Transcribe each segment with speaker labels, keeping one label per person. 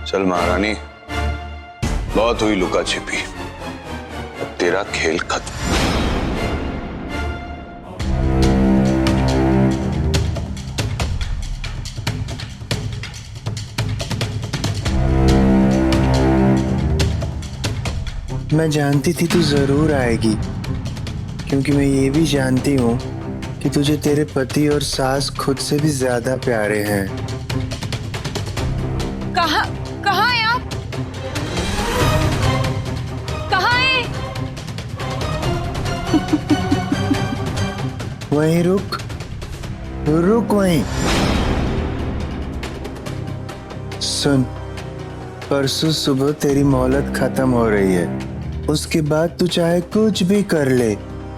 Speaker 1: चल महारानी, बहुत हुई लुका छिपी, अब तेरा खेल खत्म।
Speaker 2: मैं जानती थी तू जरूर आएगी, क्योंकि मैं ये भी जानती हूँ कि तुझे तेरे पति और सास खुद से भी ज्यादा प्यारे हैं।
Speaker 3: कहाँ हैं आप? कहाँ हैं?
Speaker 2: वहीं रुक वहीं। सुन, परसों सुबह तेरी मोहलत खत्म हो रही है। उसके बाद तू चाहे कुछ भी कर ले,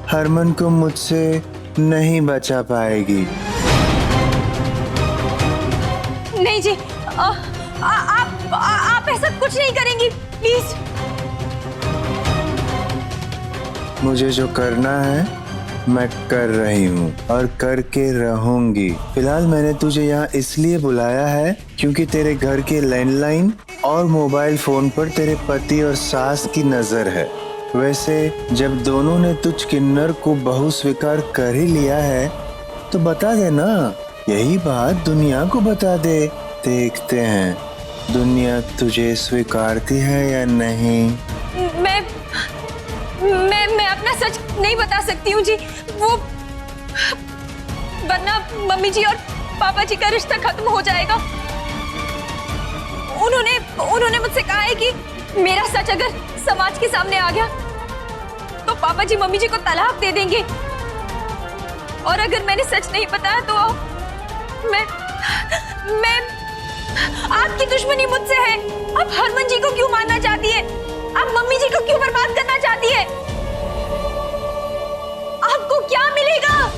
Speaker 2: हरमन को मुझसे नहीं बचा पाएगी।
Speaker 3: नहीं जी, आप ऐसा कुछ नहीं करेंगी, प्लीज।
Speaker 2: मुझे जो करना है मैं कर रही हूँ और करके रहूंगी। फिलहाल मैंने तुझे यहाँ इसलिए बुलाया है क्योंकि तेरे घर के लैंडलाइन और मोबाइल फोन पर तेरे पति और सास की नजर है। वैसे जब दोनों ने तुझ किन्नर को बहू स्वीकार कर ही लिया है तो बता दे ना, यही बात दुनिया को बता दे। देखते हैं दुनिया तुझे स्वीकारती है या नहीं।
Speaker 3: मैं अपना सच नहीं बता सकती हूँ जी, वो वरना मम्मी जी और पापा जी का रिश्ता खत्म हो जाएगा। उन्होंने मुझसे कहा है कि मेरा सच अगर समाज के सामने आ गया तो पापा जी मम्मी जी को तलाक दे देंगे, और अगर मैंने सच नहीं बताया तो मैं आपकी दुश्मनी मुझसे है। आप हरमन जी को क्यों मारना चाहती है? आप मम्मी जी को क्यों बर्बाद करना चाहती है? आपको क्या मिलेगा?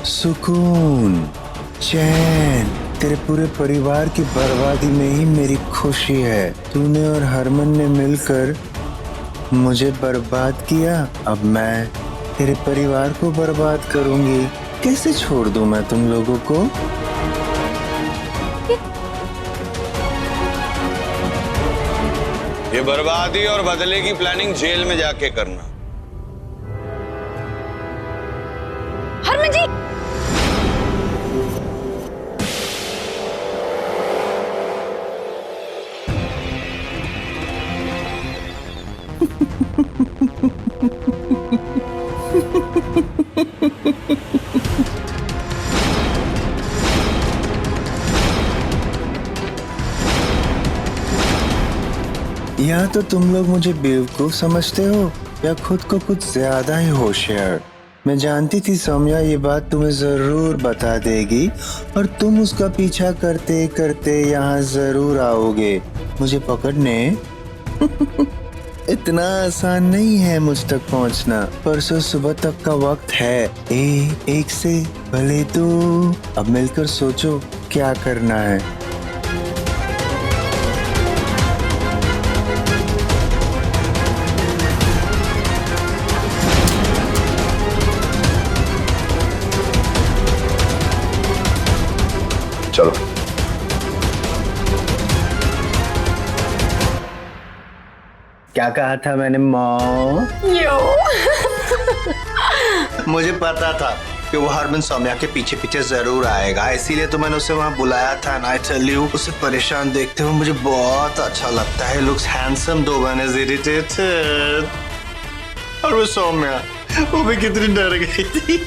Speaker 2: सुकून, चैन। तेरे पूरे परिवार की बर्बादी में ही मेरी खुशी है। तूने और हरमन ने मिलकर मुझे बर्बाद किया, अब मैं तेरे परिवार को बर्बाद करूंगी। कैसे छोड़ दूं मैं तुम लोगों को?
Speaker 1: ये बर्बादी और बदले की प्लानिंग जेल में जाके करना।
Speaker 3: हरमन जी!
Speaker 2: या तो तुम लोग मुझे बेवकूफ समझते हो या खुद को कुछ ज्यादा ही होशियार। मैं जानती थी सौम्या ये बात तुम्हें जरूर बता देगी और तुम उसका पीछा करते करते यहाँ जरूर आओगे मुझे पकड़ने। इतना आसान नहीं है मुझ तक पहुँचना। परसों सुबह तक का वक्त है। एक से भले दो। अब मिलकर सोचो क्या करना है।
Speaker 1: चलो।
Speaker 2: क्या कहा था मैंने माँ? मुझे पता था कि वो हरमन सौम्या के पीछे पीछे जरूर आएगा, इसीलिए तो मैंने उसे वहाँ बुलाया था। ना टेल यू, उसे परेशान देखते हुए मुझे बहुत अच्छा लगता है। लुक्स हैंडसम दो वन इज इरिटेटेड। और वो सौम्या, वो भी कितनी डर गई थी।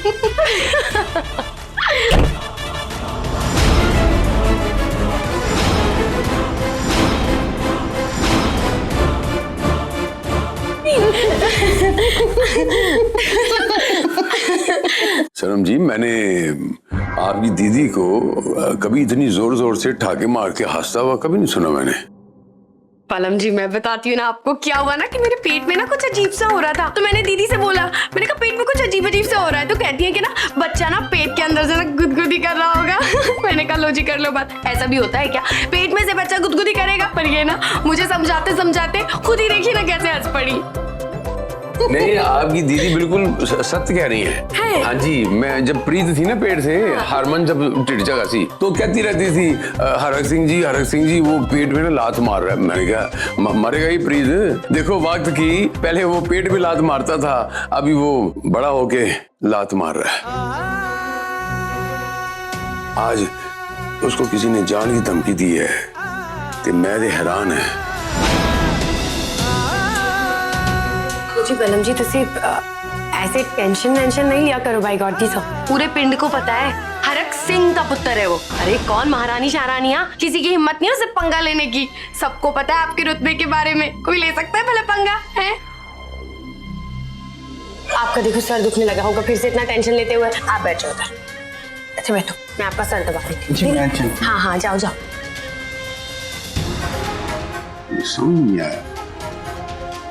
Speaker 1: सनम जी, मैंने आपकी दीदी को कभी इतनी जोर जोर से ठाके मार के हंसता हुआ कभी नहीं सुना मैंने।
Speaker 4: पलम जी, मैं बताती हूँ ना आपको क्या हुआ ना कि मेरे पेट में ना कुछ अजीब सा हो रहा था, तो मैंने दीदी से बोला, मैंने कहा पेट में कुछ अजीब अजीब सा हो रहा है, तो कहती है कि ना बच्चा ना पेट के अंदर से ना गुदगुदी कर रहा होगा। मैंने कहा लो जी कर लो बात। ऐसा भी होता है क्या? पेट में से बच्चा गुदगुदी करेगा? पर ये ना मुझे समझाते समझाते खुद ही देखिए ना कैसे हंस पड़ी।
Speaker 1: नहीं, आपकी दीदी बिल्कुल सत्य कह रही है। हाँ जी, मैं जब प्रीत थी ना पेट से, हरमन जब टिड़चा सी तो कहती रहती थी हरक सिंह जी वो पेट में ना लात मार रहा है। मैंने कहा मरेगा ही प्रीत, देखो वक्त की, पहले वो पेट में लात मारता था, अभी वो बड़ा होके लात मार रहा है। आज उसको किसी ने जान की धमकी दी है कि मैं दे हैरान है।
Speaker 4: जी बलम जी तुसी ऐसे टेंशन नहीं लिया करो भाई गॉड जी। पूरे पिंड को पता है हरक सिंह का पुत्र है वो। अरे कौन महारानी शाहरानियां, किसी की हिम्मत नहीं है उससे पंगा लेने की। सबको पता है आपके रुतबे के बारे में, कोई ले सकता है भला पंगा है? आपका देखो सर दुखने लगा होगा फिर से इतना टेंशन लेते हुए। आप बैठो उधर। अच्छा बैठो, मैं आपका सर दबा देती हूँ। हाँ जाओ।
Speaker 1: समझ नहीं आया,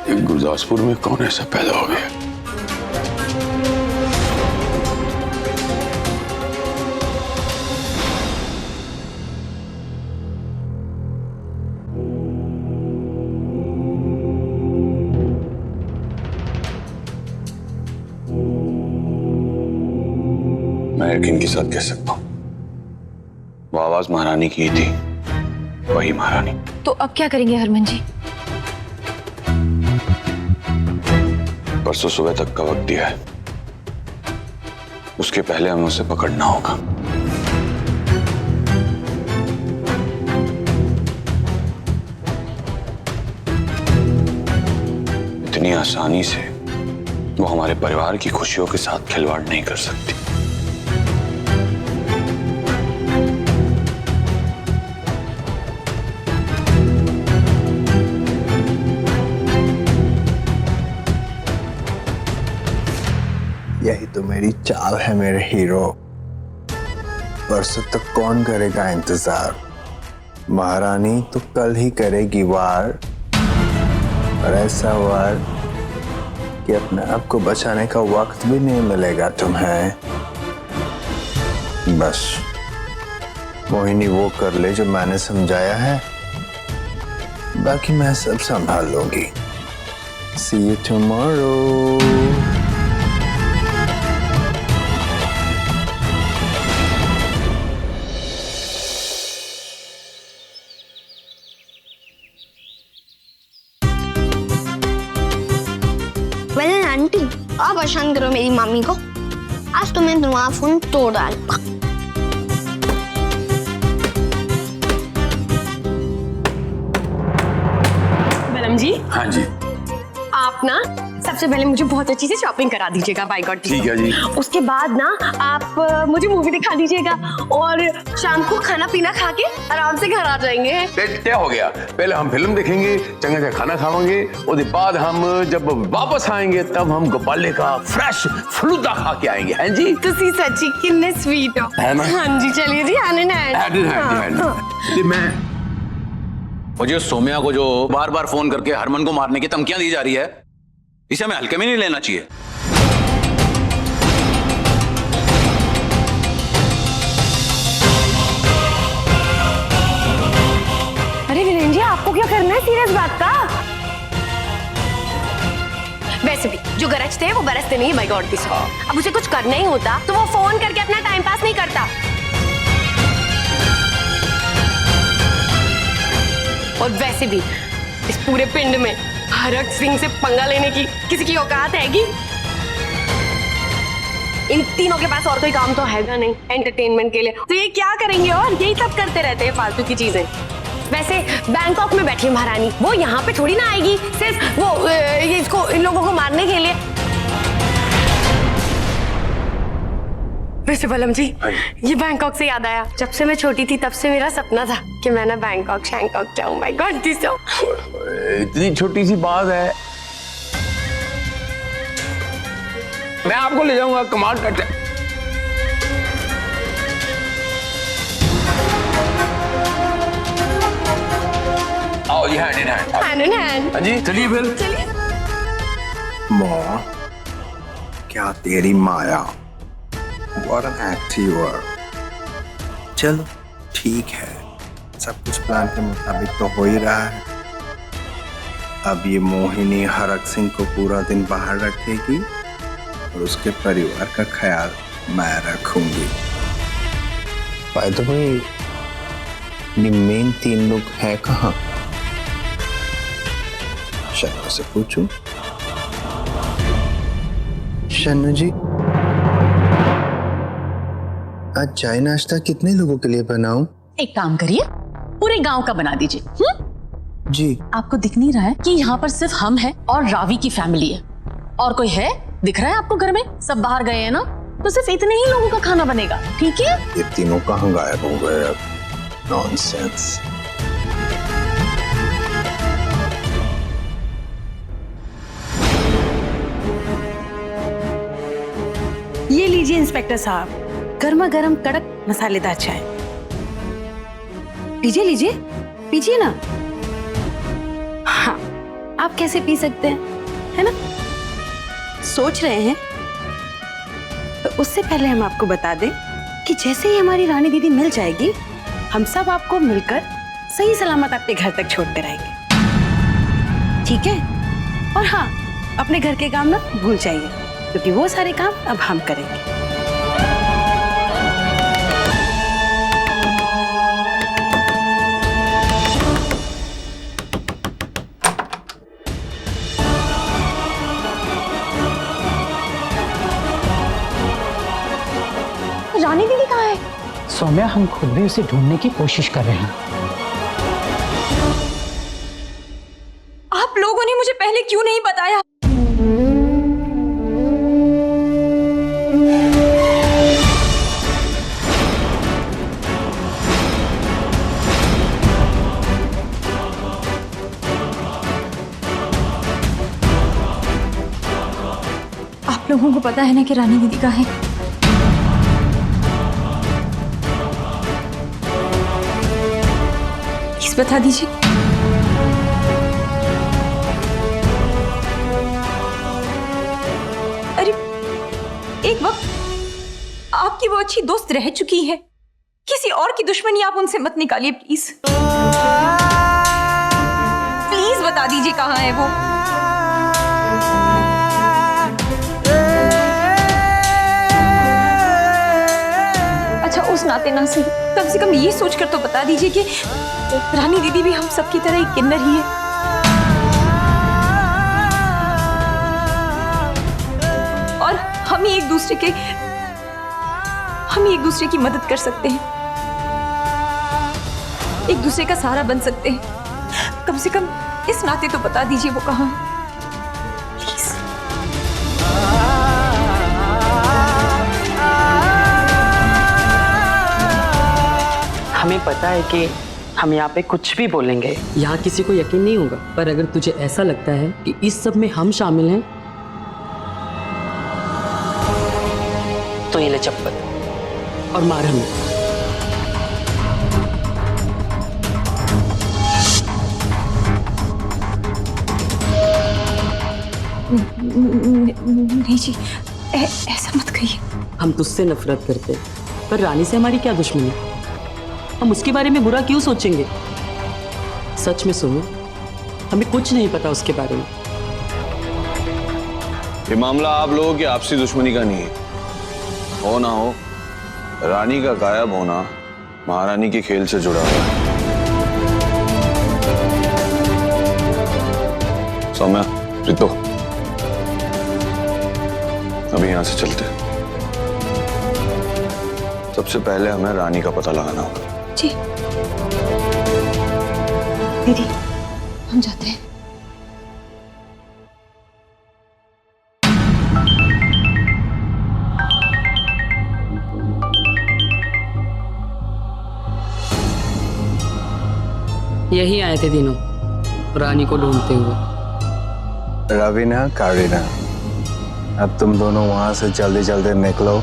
Speaker 1: एक गुरदासपुर में कौन ऐसा पैदा हो गया?
Speaker 5: मैं यकीन के साथ कह सकता हूँ वो आवाज महारानी की थी, वही महारानी।
Speaker 3: तो अब क्या करेंगे हरमन जी?
Speaker 5: परसों सुबह तक का वक्त दिया है, उसके पहले हमें उसे पकड़ना होगा। इतनी आसानी से वो हमारे परिवार की खुशियों के साथ खिलवाड़ नहीं कर सकती।
Speaker 2: यही तो मेरी चाल है मेरे हीरो। परसों तक कौन करेगा इंतजार? महारानी तो कल ही करेगी वार, और ऐसा वार कि अपने आप को बचाने का वक्त भी नहीं मिलेगा तुम्हें। बस मोहिनी वो कर ले जो मैंने समझाया है, बाकी मैं सब संभाल लूंगी। See you tomorrow.
Speaker 6: आंटी आप परेशान करो मेरी मम्मी को, आज तो मैं तुम्हारा फोन तोड़ डालूंगा।
Speaker 4: बलम जी।
Speaker 1: हाँ जी।
Speaker 4: आप ना सबसे पहले मुझे बहुत अच्छी से शॉपिंग करा दीजिएगा बाय गॉड।
Speaker 1: ठीक है जी।
Speaker 4: उसके बाद ना आप मुझे मूवी दिखा दीजिएगा और शाम को खाना पीना खा के आराम से घर आ जाएंगे।
Speaker 1: तय हो गया, पहले हम फिल्म देखेंगे, चंगा सा खाना खावांगे, उसके बाद हम जब वापस आएंगे तब हम गोपाले का फ्रेश फलूदा खा के आएंगे। हैं जी?
Speaker 4: तुसी सच्ची कितने स्वीट हो।
Speaker 1: है ना?
Speaker 4: हाँ जी चलिए जी हैंड इन हैंड।
Speaker 1: मैं
Speaker 5: मुझे सोम्या को जो बार बार फोन करके हरमन को मारने की धमकियां दी जा रही है, इसे हमें हल्के में नहीं लेना चाहिए।
Speaker 4: अरे वीरेंद्र जी आपको क्या करना है सीरियस बात का? वैसे भी जो गरजते हैं वो बरसते नहीं, बाय गॉड की सौ। अब उसे कुछ करना ही होता तो वो फोन करके अपना टाइम पास नहीं करता। और वैसे भी इस पूरे पिंड में हरक सिंह से पंगा लेने की किसी की औकात हैगी? इन तीनों के पास और कोई काम तो हैगा नहीं एंटरटेनमेंट के लिए, तो ये क्या करेंगे? और यही सब करते रहते हैं फालतू की चीजें। वैसे बैंकॉक में बैठी है महारानी, वो यहाँ पे थोड़ी ना आएगी सिर्फ वो इसको इन लोगों को मारने के लिए। वैसे बलम जी ये बैंकॉक से याद आया, जब से मैं छोटी थी तब से मेरा सपना था कि मैं ना बैंकॉक शैंकॉक जाऊं। माय गॉड दिस
Speaker 1: इतनी छोटी सी बात है, मैं आपको ले जाऊंगा। कमाल करते हैं। आओ जी, hand in hand.
Speaker 4: Hand in hand.
Speaker 1: हाँ जी चलिए फिर।
Speaker 4: चलिए।
Speaker 2: माँ क्या तेरी माया, What an act you are. चलो ठीक है, सब कुछ प्लान के मुताबिक तो हो ही रहा है। अब ये मोहिनी हरक सिंह को पूरा दिन बाहर रखेगी और उसके परिवार का ख्याल मैं रखूंगी। बाय द वे, ये मेन 3 लोग हैं कहाँ? शन्नु से पूछूं। शन्नु जी, आज चाय नाश्ता कितने लोगों के लिए बनाऊं?
Speaker 7: एक काम करिए, पूरे गांव का बना दीजिए।
Speaker 2: जी।
Speaker 7: आपको दिख नहीं रहा है कि यहाँ पर सिर्फ हम हैं और रावी की फैमिली है? और कोई है दिख रहा है आपको घर में? सब बाहर गए हैं ना, तो सिर्फ इतने ही लोगों का खाना बनेगा, ठीक है?
Speaker 2: ये तीनों कहाँ गायब हो गए अब? नॉनसेंस।
Speaker 8: ये लीजिए इंस्पेक्टर साहब, गर्मा गर्म कड़क मसालेदार चाय। लीजिए लीजिए, पीजिए ना। हाँ, आप कैसे पी सकते हैं, है ना? सोच रहे हैं? तो उससे पहले हम आपको बता दें कि जैसे ही हमारी रानी दीदी मिल जाएगी, हम सब आपको मिलकर सही सलामत आपके घर तक छोड़ते रहेंगे, ठीक है? और हाँ, अपने घर के काम ना भूल जाइए, क्योंकि वो सारे काम अब हम करेंगे।
Speaker 3: रानी दीदी कहाँ है?
Speaker 9: सौम्या, हम खुद भी उसे ढूंढने की कोशिश कर रहे हैं।
Speaker 3: आप लोगों ने मुझे पहले क्यों नहीं बताया? आप लोगों को पता है ना कि रानी दीदी कहाँ है? बता दीजिए। अरे, एक वक्त आपकी वो अच्छी दोस्त रह चुकी है, किसी और की दुश्मनी आप उनसे मत निकालिए प्लीज। प्लीज बता दीजिए कहाँ है वो। अच्छा, उस नाते ना सही, कम से कम ये सोचकर तो बता दीजिए कि रानी दीदी भी हम सबकी तरह एक किन्नर ही है। और हम ही एक दूसरे की मदद कर सकते हैं, एक दूसरे का सहारा बन सकते हैं। कम से कम इस नाते तो बता दीजिए वो कहाँ है, प्लीज।
Speaker 9: हमें पता है कि हम यहाँ पे कुछ भी बोलेंगे,
Speaker 10: यहाँ किसी को यकीन नहीं होगा, पर अगर तुझे ऐसा लगता है कि इस सब में हम शामिल हैं,
Speaker 9: तो ये ले चप्पल
Speaker 10: और मार हमें।
Speaker 3: नहीं जी, ऐसा मत कहिए।
Speaker 10: हम तुझसे नफरत करते हैं, पर रानी से हमारी क्या दुश्मनी? हम उसके बारे में बुरा क्यों सोचेंगे? सच में सुनो, हमें कुछ नहीं पता उसके बारे में।
Speaker 11: ये मामला आप लोगों की आपसी दुश्मनी का नहीं है। हो ना हो, रानी का गायब होना महारानी के खेल से जुड़ा हुआ है। सौम्या, रितो, अभी यहां से चलते हैं। सबसे पहले हमें रानी का पता लगाना होगा।
Speaker 3: जी दीदी, हम जाते हैं।
Speaker 10: यही आए थे तीनों, रानी को ढूंढते हुए।
Speaker 2: रवीना, कारीना, अब तुम दोनों वहां से जल्दी जल्दी निकलो।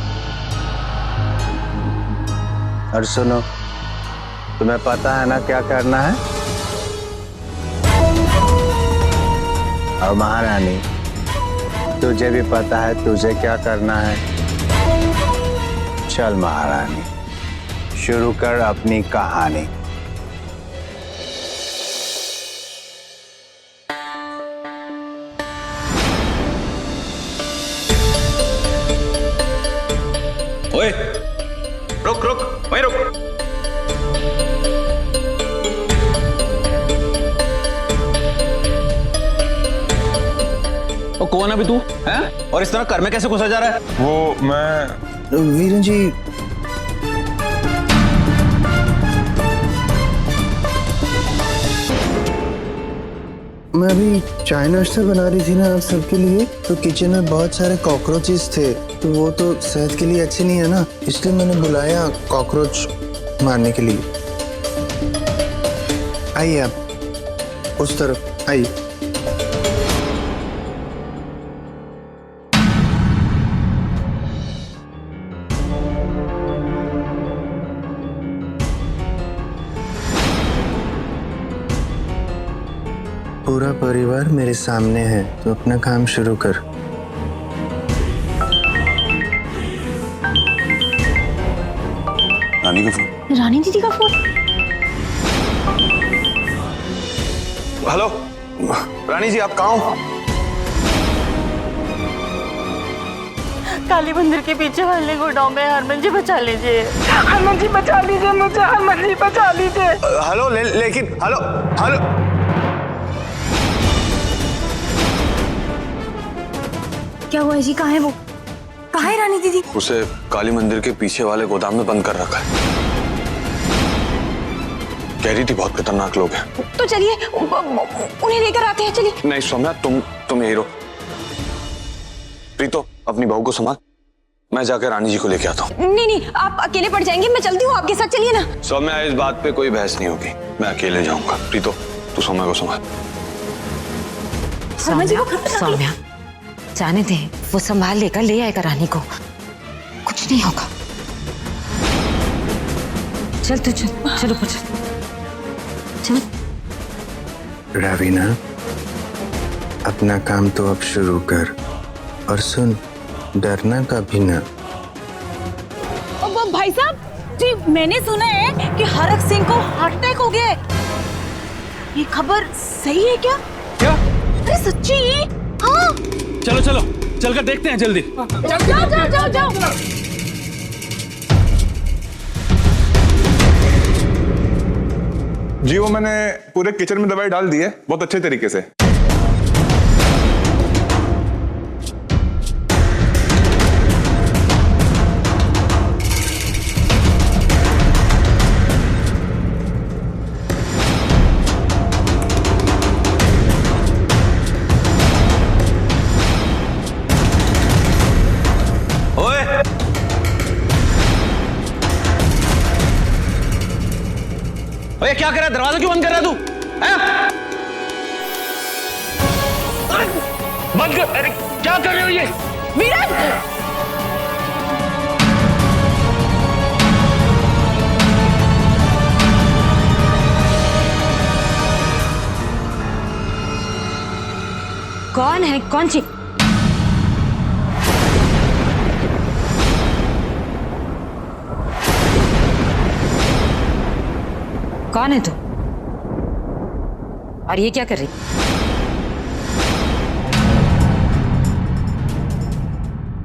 Speaker 2: और सुनो, तुम्हें पता है ना क्या करना है? और महारानी, तुझे भी पता है तुझे क्या करना है? चल महारानी, शुरू कर अपनी कहानी।
Speaker 5: ओए, रुक रुक, वहीं रुक। ओ कौन है अभी तू हैं? और इस तरह घर में कैसे घुसा जा रहा है?
Speaker 11: वो मैं
Speaker 2: वीरेन जी, मैं अभी चाय नाश्ता बना रही थी ना आप सबके लिए, तो किचन में बहुत सारे कॉकरोचेस थे, तो वो तो सेहत के लिए अच्छे नहीं है ना, इसलिए मैंने बुलाया कॉकरोच मारने के लिए। आइए आप उस तरफ आइए। पूरा परिवार मेरे सामने है, तो अपना काम शुरू कर।
Speaker 11: रानी का फोन।
Speaker 3: रानी दीदी का फोन।
Speaker 11: हेलो रानी जी, आप कहाँ हो?
Speaker 10: काली मंदिर के पीछे वाले गोडाउन में। हरमन जी बचा लीजिए, हरमन जी बचा लीजिए मुझे, हरमन जी बचा लीजिए।
Speaker 11: हेलो लेकिन हेलो हेलो,
Speaker 3: क्या हुआ जी? कहाँ है वो? कहाँ है रानी दीदी?
Speaker 11: उसे काली मंदिर के पीछे वाले गोदाम में बंद कर रखा है। कह रही थी बहुत खतरनाक लोग हैं।
Speaker 3: तो चलिए उन्हें लेकर आते हैं, चलिए।
Speaker 11: नहीं सौम्या, तुम यही रहो। प्रीतो, अपनी बहू को संभाल, मैं जाकर रानी जी को लेके आता हूँ।
Speaker 3: नहीं, आप अकेले पड़ जाएंगे, मैं चलती हूँ आपके साथ, चलिए ना।
Speaker 11: सौम्या, इस बात पे कोई बहस नहीं होगी, मैं अकेले जाऊंगा। प्रीतो, तू सौम्या को संभाल।
Speaker 3: सौम्या, जाने दे, वो संभाल लेकर ले आएगा रानी को, कुछ नहीं होगा। चल तू चल, चलो चल।
Speaker 2: रावीना, अपना काम तो अब शुरू कर, और सुन, डरना कभी ना।
Speaker 7: भाई साहब जी, मैंने सुना है कि हरक सिंह को हार्ट अटैक हो गया है। ये खबर सही है क्या?
Speaker 5: क्या?
Speaker 7: अरे सच्ची? हाँ।
Speaker 5: चलो चलो, चलकर देखते हैं जल्दी।
Speaker 7: जाओ।
Speaker 11: जी वो मैंने पूरे किचन में दवाई डाल दी है, बहुत अच्छे तरीके से।
Speaker 5: ओए क्या कर रहा है? दरवाजा क्यों बंद कर रहा है तू? बंद कर। अरे क्या कर रहे हो ये?
Speaker 7: वीरन!
Speaker 3: कौन है? कौन सी? कौन है तू? और ये क्या कर रही?